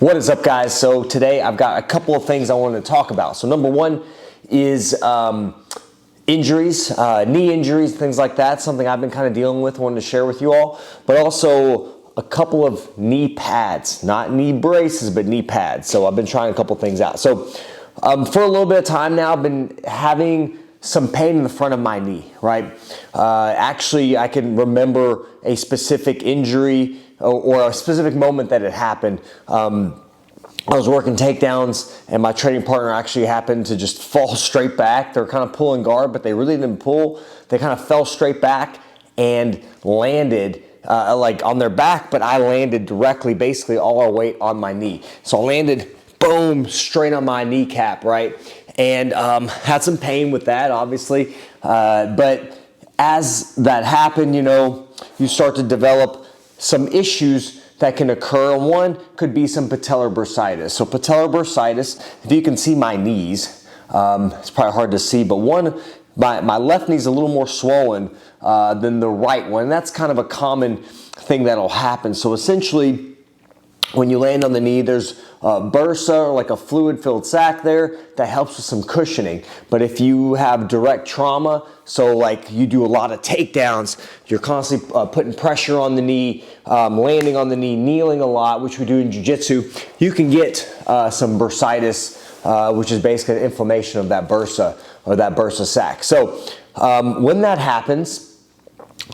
What is up, guys? So today I've got a couple of things I wanted to talk about. So number one is injuries, knee injuries, things like that. Something I've been kind of dealing with, wanted to share with you all. But also a couple of knee pads, not knee braces, but knee pads. So I've been trying a couple things out. So for a little bit of time now, I've been having some pain in the front of my knee, right? Actually, I can remember a specific injury or a specific moment that it happened. I was working takedowns and my training partner actually happened to just fall straight back. They're kind of pulling guard, but they really didn't pull. They kind of fell straight back and landed like on their back, but I landed directly, basically all our weight on my knee. So I landed, boom, straight on my kneecap, right? And had some pain with that, obviously. But as that happened, you start to develop some issues that can occur. One could be some patellar bursitis. So patellar bursitis, if you can see my knees, it's probably hard to see, but my left knee is a little more swollen than the right one. That's kind of a common thing that'll happen. So essentially, when you land on the knee, there's a bursa, or like a fluid-filled sac there that helps with some cushioning. But if you have direct trauma, so like you do a lot of takedowns, you're constantly putting pressure on the knee, landing on the knee, kneeling a lot, which we do in Jiu-Jitsu, you can get some bursitis, which is basically an inflammation of that bursa or that bursa sac. So when that happens,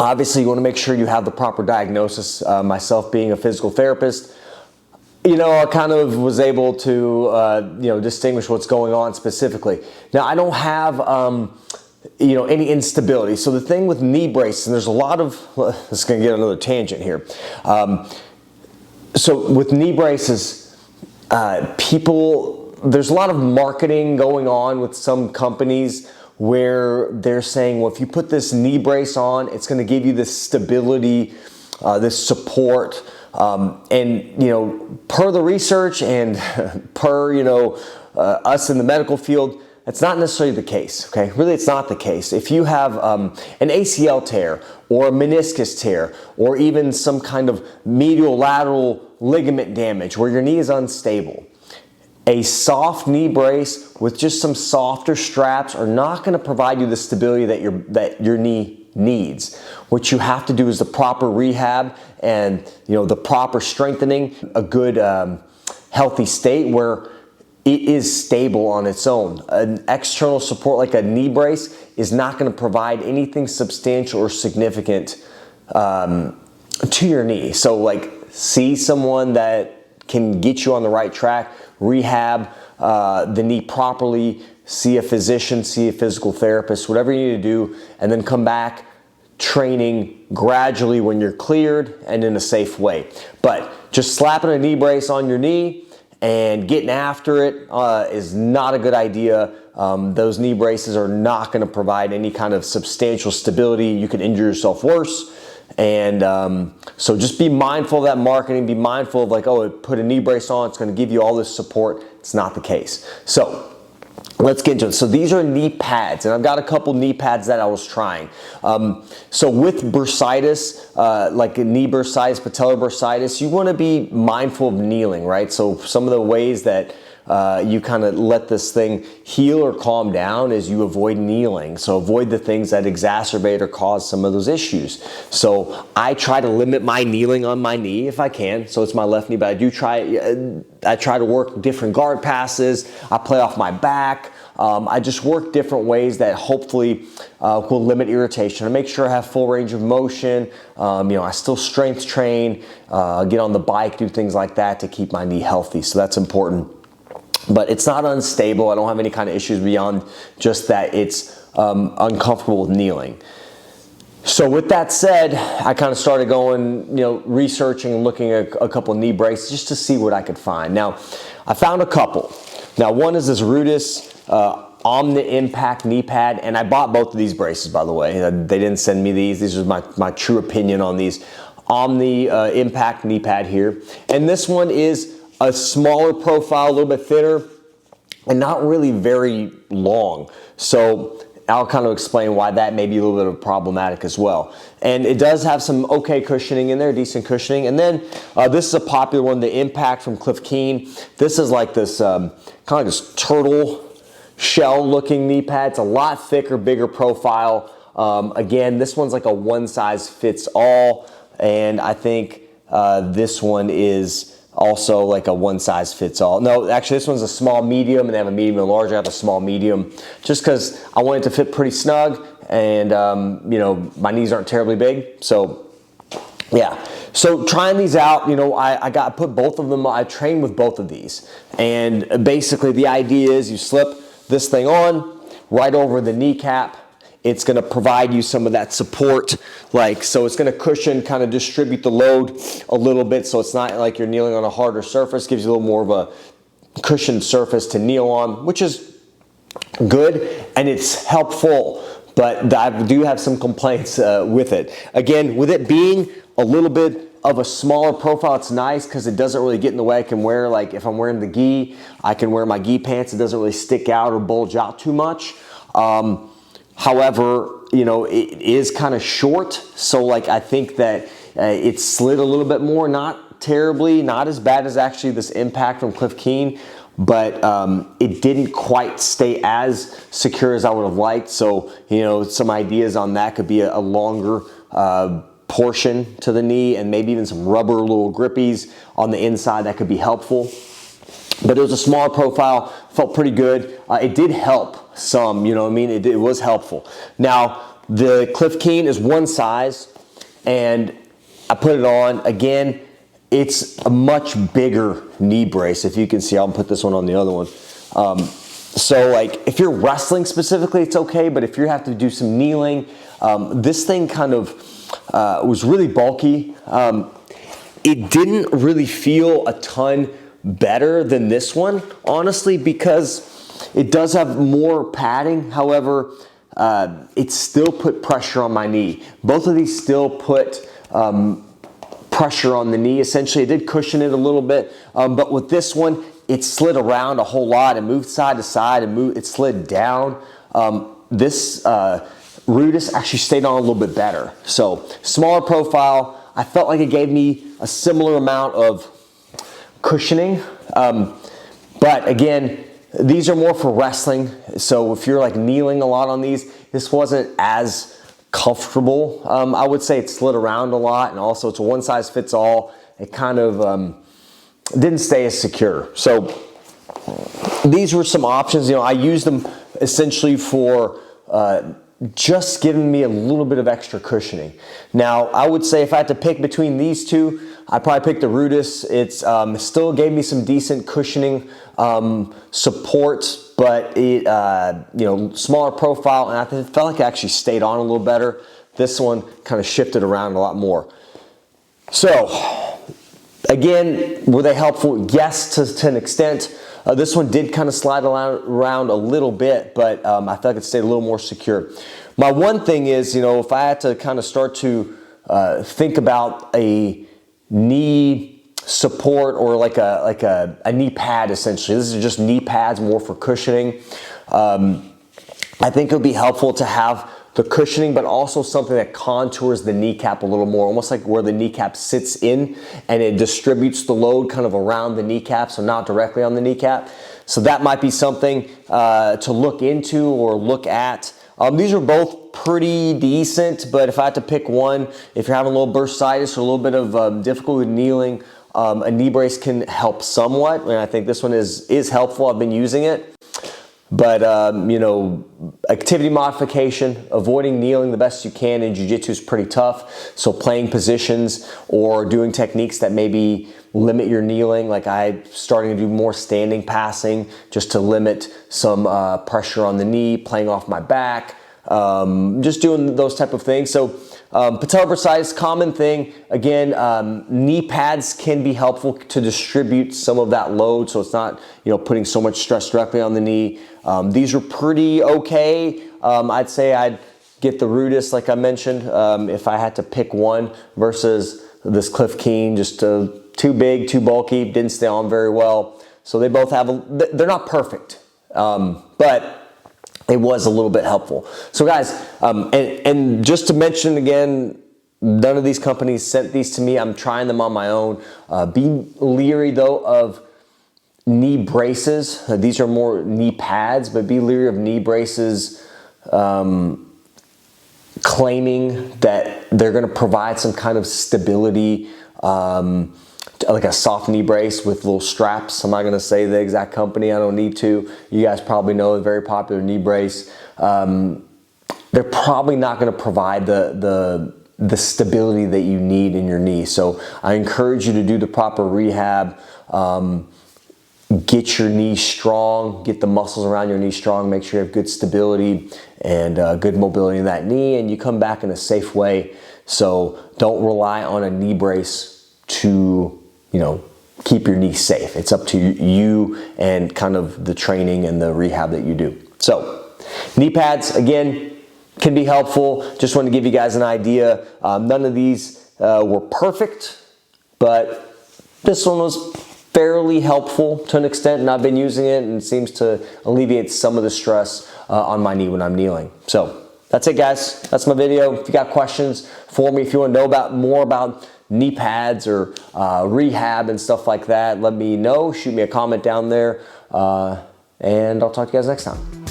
obviously you want to make sure you have the proper diagnosis. Myself being a physical therapist, I kind of was able to, distinguish what's going on specifically. Now, I don't have, any instability. So the thing with knee braces, and there's a lot of, this is going to get another tangent here. So with knee braces, there's a lot of marketing going on with some companies where they're saying, well, if you put this knee brace on, it's going to give you this stability, this support. Per the research and per, us in the medical field, that's not necessarily the case, okay? Really, it's not the case. If you have an ACL tear or a meniscus tear or even some kind of medial lateral ligament damage where your knee is unstable, a soft knee brace with just some softer straps are not going to provide you the stability that your knee needs. What you have to do is the proper rehab and the proper strengthening, a good healthy state where it is stable on its own. An external support like a knee brace is not going to provide anything substantial or significant to your knee. So see someone that can get you on the right track, rehab the knee properly, see a physician, see a physical therapist, whatever you need to do, and then come back training gradually when you're cleared and in a safe way. But just slapping a knee brace on your knee and getting after it is not a good idea. Those knee braces are not going to provide any kind of substantial stability. You can injure yourself worse. And so just be mindful of that marketing. Be mindful of put a knee brace on, it's going to give you all this support. It's not the case. So let's get into it. So these are knee pads, and I've got a couple knee pads that I was trying. So with bursitis, like knee bursitis, patellar bursitis, you want to be mindful of kneeling, right? So some of the ways that you kind of let this thing heal or calm down is you avoid kneeling. So avoid the things that exacerbate or cause some of those issues. So I try to limit my kneeling on my knee if I can. So it's my left knee, but I try to work different guard passes. I play off my back. I just work different ways that hopefully will limit irritation. I make sure I have full range of motion. I still strength train, get on the bike, do things like that to keep my knee healthy. So that's important. But it's not unstable. I don't have any kind of issues beyond just that it's uncomfortable with kneeling. So with that said, I kind of started going, researching and looking at a couple of knee braces just to see what I could find. Now, I found a couple. Now, one is this Rudis Omni Impact knee pad, and I bought both of these braces, by the way. They didn't send me these. These are my true opinion on these. Omni Impact knee pad here. And this one is a smaller profile, a little bit thinner, and not really very long. So I'll kind of explain why that may be a little bit of problematic as well. And it does have some okay cushioning in there, decent cushioning. And then this is a popular one, the Impact from Cliff Keen. This is like this kind of like this turtle shell looking knee pad. It's a lot thicker, bigger profile. Again, this one's like a one size fits all. And I think this one is also like a one size fits all. No, actually this one's a small medium, and they have a medium and large. I have a small medium just because I want it to fit pretty snug, and you know, my knees aren't terribly big. So yeah, so trying these out, you know, I put both of them, I train with both of these. And basically the idea is you slip this thing on right over the kneecap. It's going to provide you some of that support, like, so it's going to cushion, kind of distribute the load a little bit, so it's not like you're kneeling on a harder surface. Gives you a little more of a cushioned surface to kneel on, which is good and it's helpful, but I do have some complaints with it. Again, with it being a little bit of a smaller profile, it's nice because it doesn't really get in the way. I can wear, like if I'm wearing the gi, I can wear my gi pants. It doesn't really stick out or bulge out too much. However, you know, it is kind of short, so like I think that it slid a little bit more, not terribly, not as bad as actually this Impact from Cliff Keen, but it didn't quite stay as secure as I would have liked. So, you know, some ideas on that could be a longer portion to the knee, and maybe even some rubber little grippies on the inside that could be helpful. But it was a smaller profile, felt pretty good. It did help some, you know what I mean? It was helpful. Now, the Cliff Keen is one size, and I put it on. Again, it's a much bigger knee brace. If you can see, I'll put this one on the other one. So like if you're wrestling specifically, it's okay, but if you have to do some kneeling, this thing kind of was really bulky. It didn't really feel a ton better than this one, honestly, because it does have more padding. However, it still put pressure on my knee. Both of these still put pressure on the knee. Essentially, it did cushion it a little bit, but with this one, it slid around a whole lot. It moved side to side, and it slid down. This Rudis actually stayed on a little bit better. So smaller profile. I felt like it gave me a similar amount of cushioning, but again, these are more for wrestling. So if you're like kneeling a lot on these, this wasn't as comfortable. I would say it slid around a lot, and also it's a one size fits all. It kind of didn't stay as secure. So these were some options. You know, I used them essentially for just giving me a little bit of extra cushioning. Now, I would say if I had to pick between these two, I'd probably pick the Rutus. It's still gave me some decent cushioning support, but it, you know, smaller profile, and I felt like it actually stayed on a little better. This one kind of shifted around a lot more. So, again, were they helpful? Yes, to an extent. This one did kind of slide around a little bit, but I felt like it stayed a little more secure. My one thing is, you know, if I had to kind of start to think about a knee support or like a knee pad, essentially. This is just knee pads, more for cushioning. I think it would be helpful to have the cushioning, but also something that contours the kneecap a little more, almost like where the kneecap sits in and it distributes the load kind of around the kneecap, so not directly on the kneecap. So that might be something to look into or look at. These are both pretty decent, but if I had to pick one, if you're having a little bursitis or a little bit of difficulty with kneeling, a knee brace can help somewhat, and I think this one is helpful. I've been using it. But, you know, activity modification, avoiding kneeling the best you can in Jiu-Jitsu is pretty tough. So playing positions or doing techniques that maybe limit your kneeling, like I'm starting to do more standing passing just to limit some pressure on the knee, playing off my back, just doing those type of things. So patella bursitis, common thing. Again, knee pads can be helpful to distribute some of that load, so it's not, you know, putting so much stress directly on the knee. These are pretty okay. I'd say I'd get the Rudis, like I mentioned, if I had to pick one, versus this Cliff Keen, just too big, too bulky, didn't stay on very well. So they both have, they're not perfect, but it was a little bit helpful. So guys, and just to mention again, none of these companies sent these to me. I'm trying them on my own. Be leery though of knee braces. These are more knee pads, but be leery of knee braces claiming that they're going to provide some kind of stability, like a soft knee brace with little straps. I'm not going to say the exact company. I don't need to. You guys probably know a very popular knee brace. They're probably not going to provide the stability that you need in your knee. So I encourage you to do the proper rehab. Get your knee strong, get the muscles around your knee strong, make sure you have good stability and good mobility in that knee, and you come back in a safe way. So don't rely on a knee brace to, you know, keep your knee safe. It's up to you and kind of the training and the rehab that you do. So knee pads, again, can be helpful. Just want to give you guys an idea. None of these were perfect, but this one was fairly helpful to an extent, and I've been using it and it seems to alleviate some of the stress on my knee when I'm kneeling. So that's it, guys. That's my video. If you got questions for me, if you want to know more about knee pads or rehab and stuff like that, let me know. Shoot me a comment down there, and I'll talk to you guys next time.